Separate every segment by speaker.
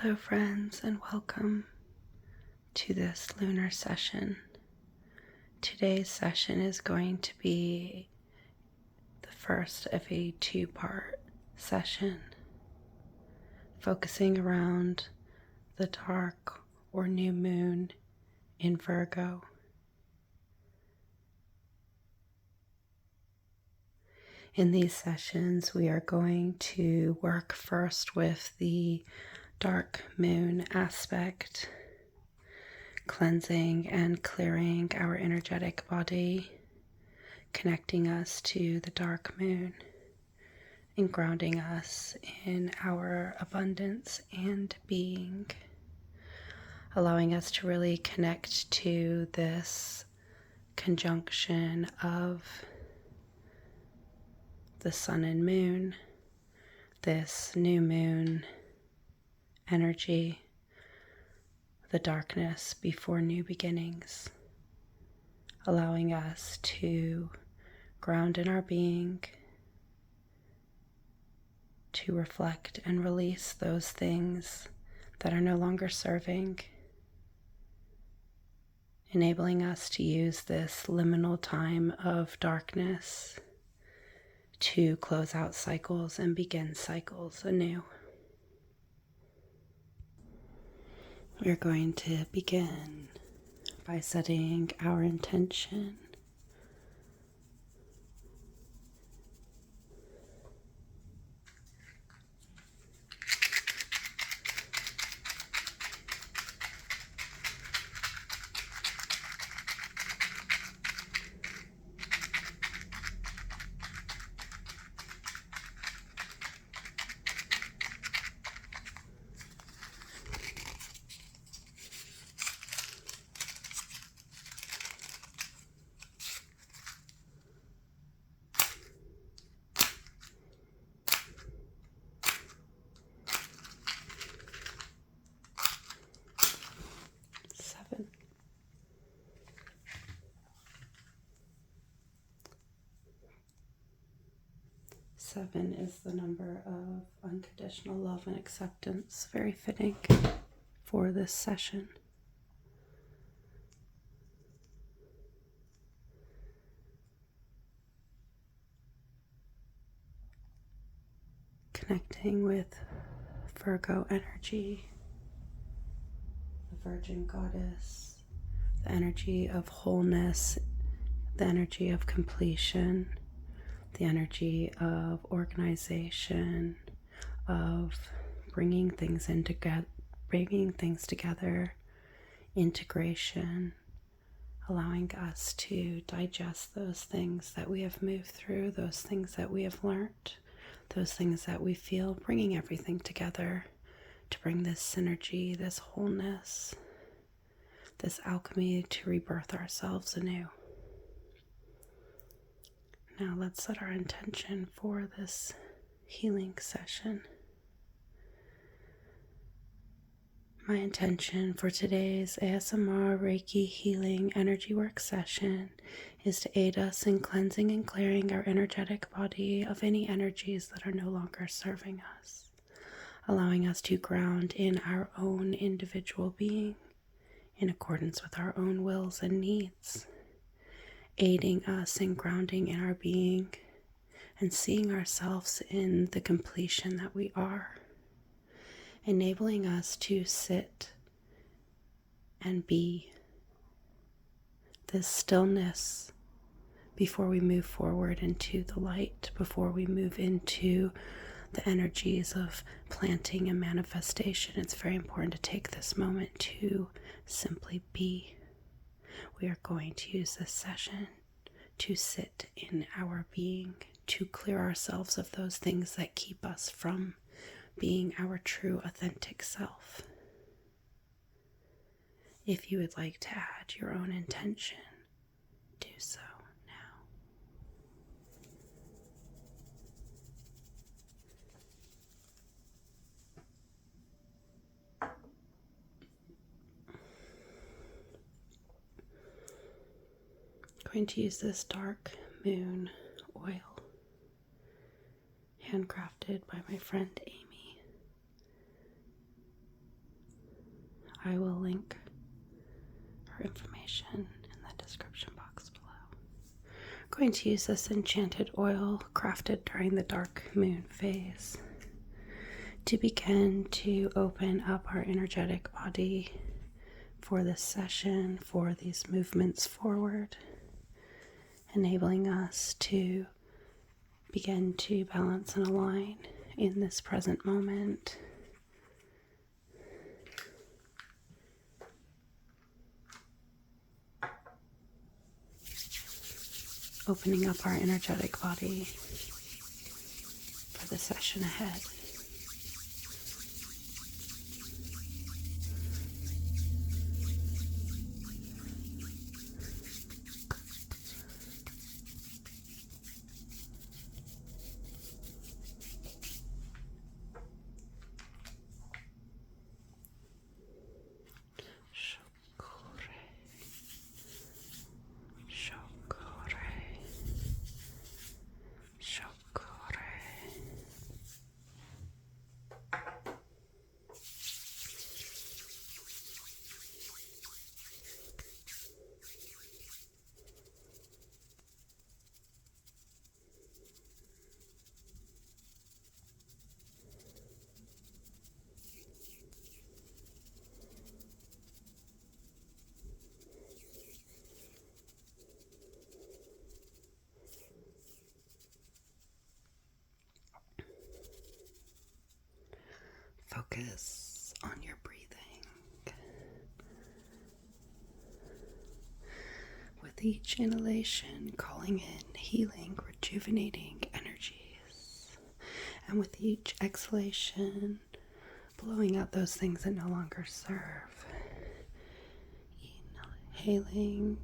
Speaker 1: Hello friends, and welcome to this lunar session. Today's session is going to be the first of a two-part session focusing around the dark or new moon in Virgo. In these sessions, we are going to work first with the dark moon aspect, cleansing and clearing our energetic body, connecting us to the dark moon, and grounding us in our abundance and being, allowing us to really connect to this conjunction of the sun and moon, this new moon energy, the darkness before new beginnings, allowing us to ground in our being, to reflect and release those things that are no longer serving, enabling us to use this liminal time of darkness to close out cycles and begin cycles anew. We're going to begin by setting our intention. Seven is the number of unconditional love and acceptance, very fitting for this session. Connecting with Virgo energy, the Virgin Goddess, the energy of wholeness, the energy of completion, the energy of organization, of bringing things together, integration, allowing us to digest those things that we have moved through, those things that we have learned, those things that we feel, bringing everything together to bring this synergy, this wholeness, this alchemy to rebirth ourselves anew. Now let's set our intention for this healing session. My intention for today's ASMR Reiki healing energy work session is to aid us in cleansing and clearing our energetic body of any energies that are no longer serving us, allowing us to ground in our own individual being in accordance with our own wills and needs, aiding us in grounding in our being and seeing ourselves in the completion that we are, enabling us to sit and be this stillness before we move forward into the light, before we move into the energies of planting and manifestation. It's very important to take this moment to simply be. We are going to use this session to sit in our being, to clear ourselves of those things that keep us from being our true authentic self. If you would like to add your own intention, do so now. I'm going to use this dark moon oil, handcrafted by my friend Amy. I will link her information in the description box below. I'm going to use this enchanted oil crafted during the dark moon phase to begin to open up our energetic body for this session, for these movements forward, enabling us to begin to balance and align in this present moment. Opening up our energetic body for the session ahead. Focus on your breathing. With each inhalation, calling in healing, rejuvenating energies. And with each exhalation, blowing out those things that no longer serve. Inhaling,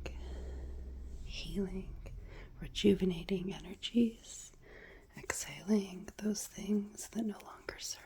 Speaker 1: healing, rejuvenating energies. Exhaling those things that no longer serve.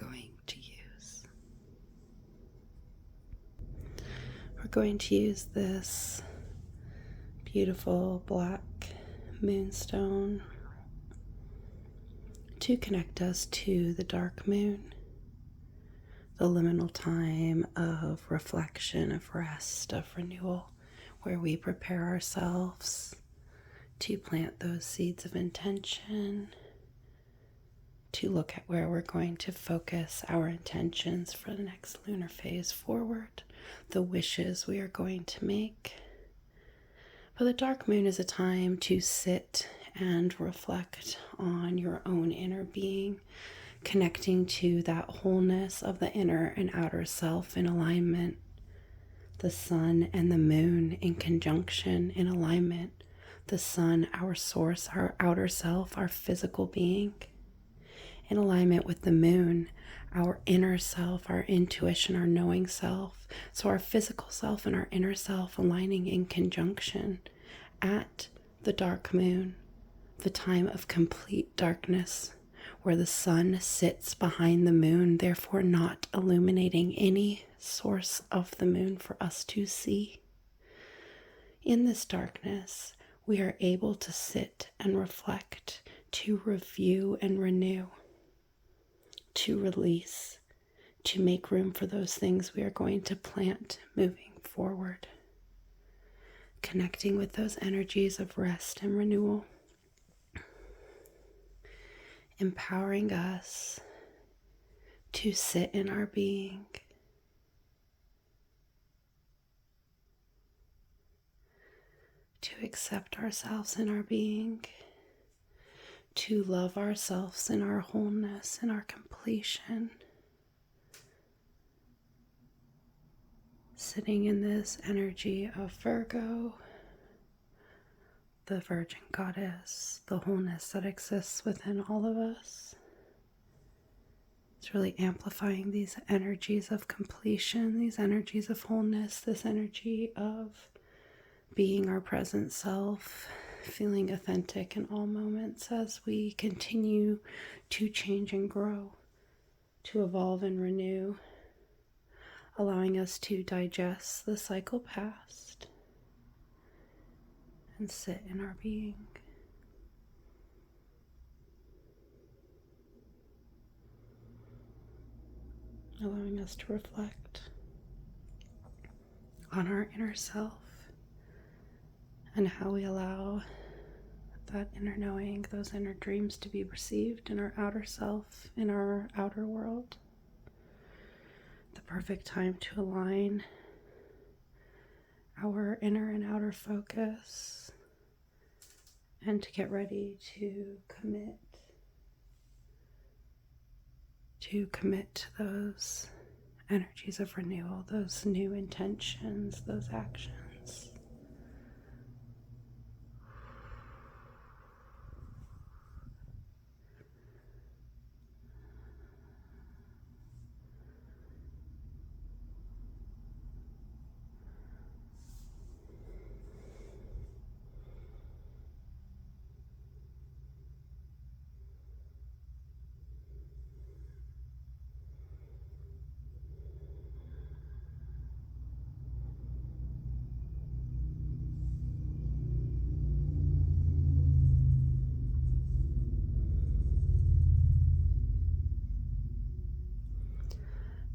Speaker 1: going to use. We're going to use this beautiful black moonstone to connect us to the dark moon, the liminal time of reflection, of rest, of renewal, where we prepare ourselves to plant those seeds of intention, to look at where we're going to focus our intentions for the next lunar phase forward, the wishes we are going to make. But the dark moon is a time to sit and reflect on your own inner being, connecting to that wholeness of the inner and outer self in alignment. The sun and the moon in conjunction, in alignment. The sun, our source, our outer self, our physical being. In alignment with the moon, our inner self, our intuition, our knowing self. So our physical self and our inner self aligning in conjunction at the dark moon, the time of complete darkness, where the sun sits behind the moon, therefore not illuminating any source of the moon for us to see. In this darkness, we are able to sit and reflect, to review and renew, to release, to make room for those things we are going to plant moving forward. Connecting with those energies of rest and renewal. Empowering us to sit in our being, to accept ourselves in our being, to love ourselves in our wholeness and our completion. Sitting in this energy of Virgo, the Virgin Goddess, the wholeness that exists within all of us. It's really amplifying these energies of completion, these energies of wholeness, this energy of being our present self, feeling authentic in all moments as we continue to change and grow, to evolve and renew, allowing us to digest the cycle past and sit in our being. Allowing us to reflect on our inner self and how we allow that inner knowing, those inner dreams to be received in our outer self, in our outer world. The perfect time to align our inner and outer focus and to get ready to commit to those energies of renewal, those new intentions, those actions.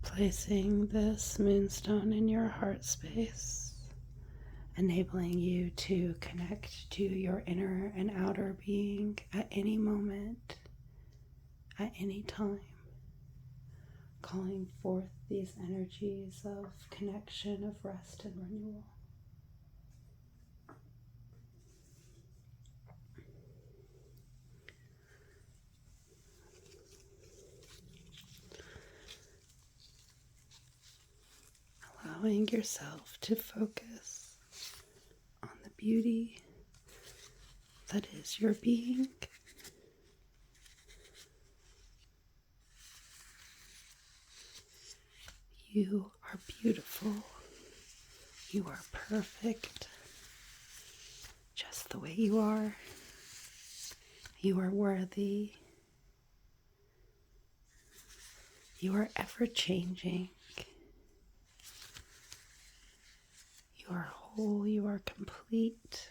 Speaker 1: Placing this moonstone in your heart space, enabling you to connect to your inner and outer being at any moment, at any time, calling forth these energies of connection, of rest and renewal. Allowing yourself to focus on the beauty that is your being. You are beautiful. You are perfect, just the way you are. You are worthy. You are ever changing. You are whole, you are complete.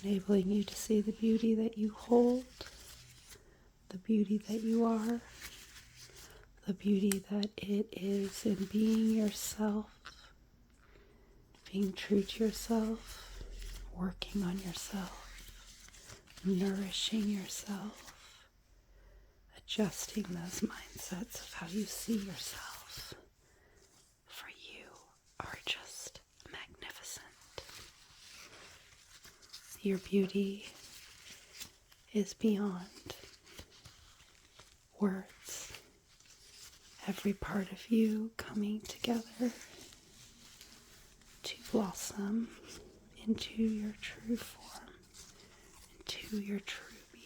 Speaker 1: Enabling you to see the beauty that you hold, the beauty that you are, the beauty that it is in being yourself, being true to yourself, working on yourself, nourishing yourself, adjusting those mindsets of how you see yourself. For you are just magnificent. Your beauty is beyond words. Every part of you coming together to blossom into your true form, into your true being.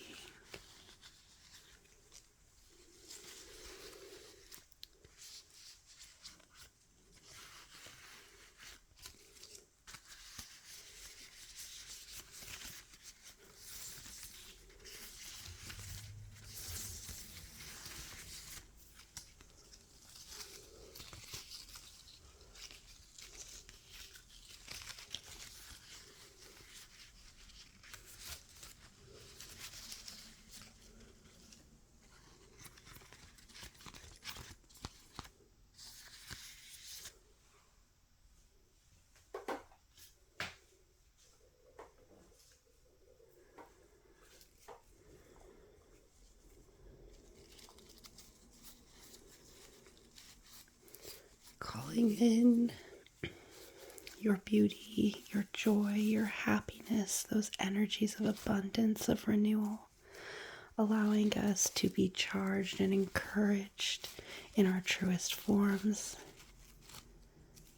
Speaker 1: Calling in your beauty, your joy, your happiness, those energies of abundance, of renewal, allowing us to be charged and encouraged in our truest forms.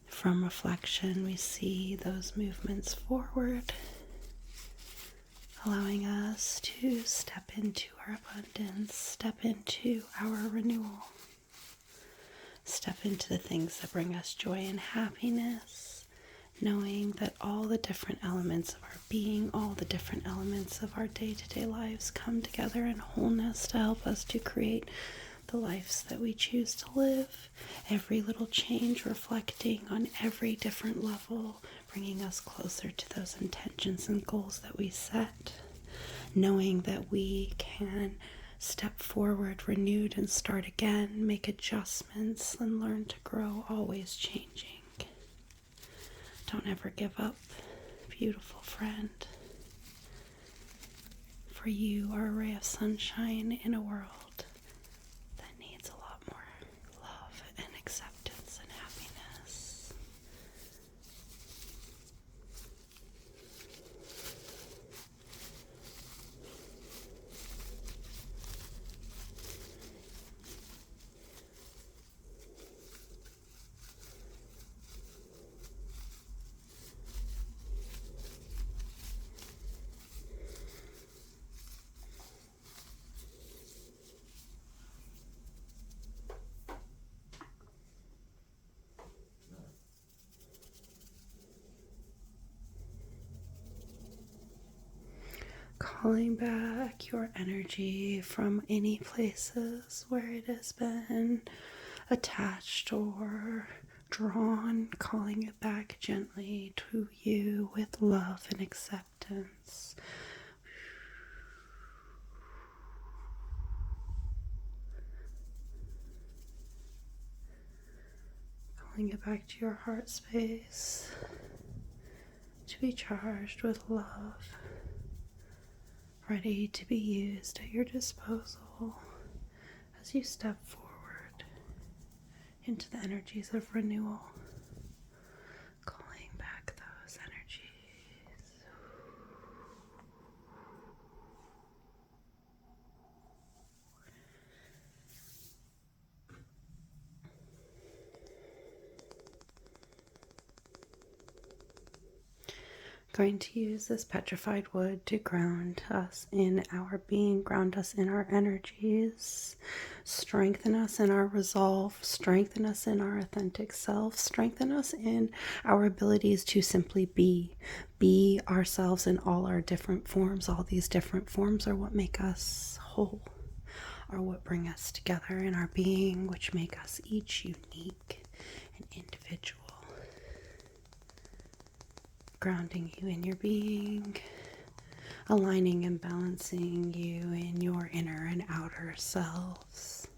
Speaker 1: From reflection, we see those movements forward, allowing us to step into our abundance, step into our renewal. Step into the things that bring us joy and happiness, knowing that all the different elements of our being, all the different elements of our day-to-day lives come together in wholeness to help us to create the lives that we choose to live. Every little change reflecting on every different level, bringing us closer to those intentions and goals that we set, knowing that we can step forward renewed and start again, make adjustments and learn to grow, always changing. Don't ever give up, beautiful friend. For you are a ray of sunshine in a world that needs a lot more love and acceptance and happiness. Calling back your energy from any places where it has been attached or drawn, calling it back gently to you with love and acceptance. Calling it back to your heart space to be charged with love, ready to be used at your disposal as you step forward into the energies of renewal, calling back those energies. Going to use this petrified wood to ground us in our being, ground us in our energies, strengthen us in our resolve, strengthen us in our authentic self, strengthen us in our abilities to simply be ourselves in all our different forms. All these different forms are what make us whole, are what bring us together in our being, which make us each unique and individual. Grounding you in your being, aligning and balancing you in your inner and outer selves.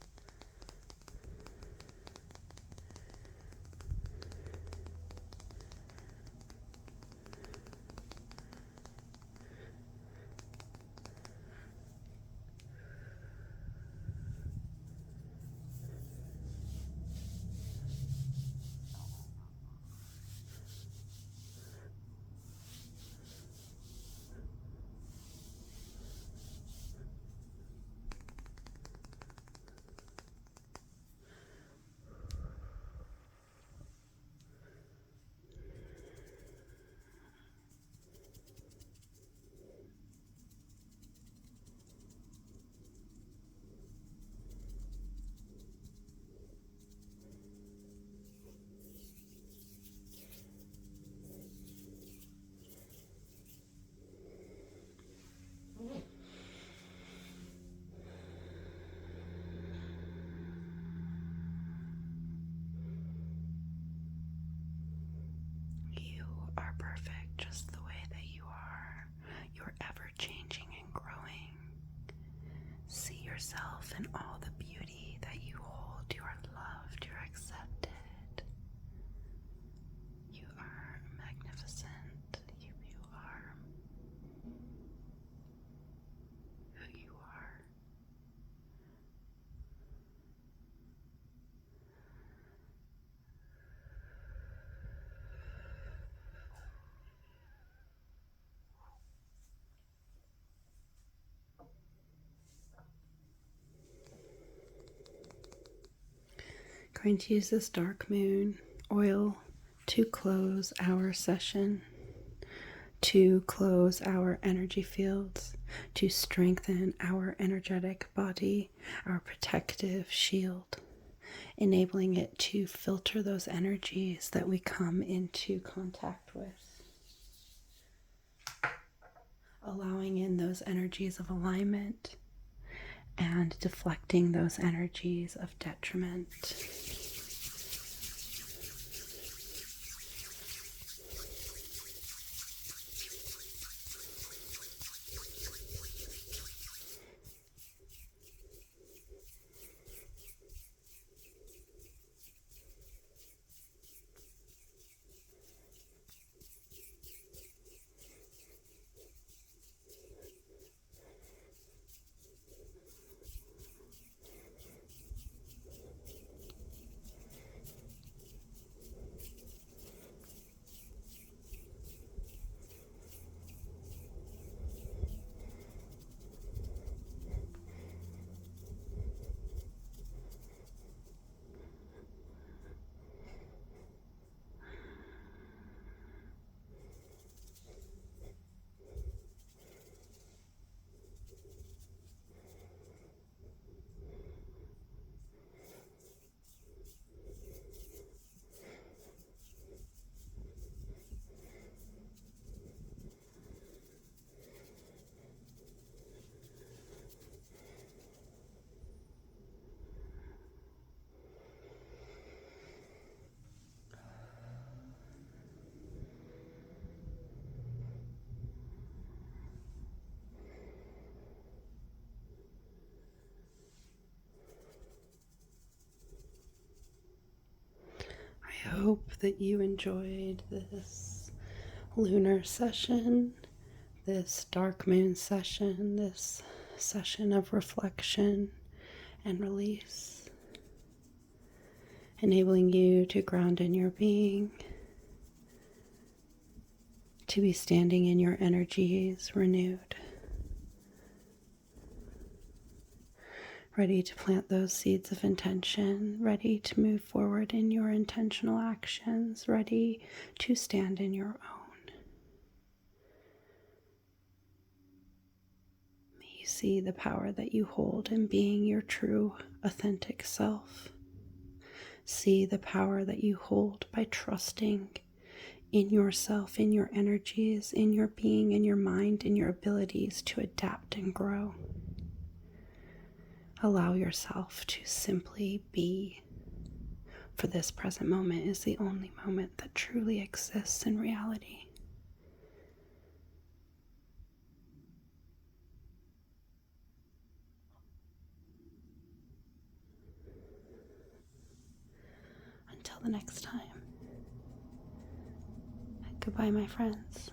Speaker 1: You are perfect just the way that you are. You're ever changing and growing. See yourself in all the beauty that you hold. You are loved. You're accepted. You are magnificent. You are who you are. Going to use this dark moon oil to close our session, to close our energy fields, to strengthen our energetic body, our protective shield, enabling it to filter those energies that we come into contact with, allowing in those energies of alignment and deflecting those energies of detriment. I hope that you enjoyed this lunar session, this dark moon session, this session of reflection and release, enabling you to ground in your being, to be standing in your energies renewed, ready to plant those seeds of intention, ready to move forward in your intentional actions, ready to stand in your own. You see the power that you hold in being your true, authentic self. See the power that you hold by trusting in yourself, in your energies, in your being, in your mind, in your abilities to adapt and grow. Allow yourself to simply be, for this present moment is the only moment that truly exists in reality. Until the next time, goodbye, my friends.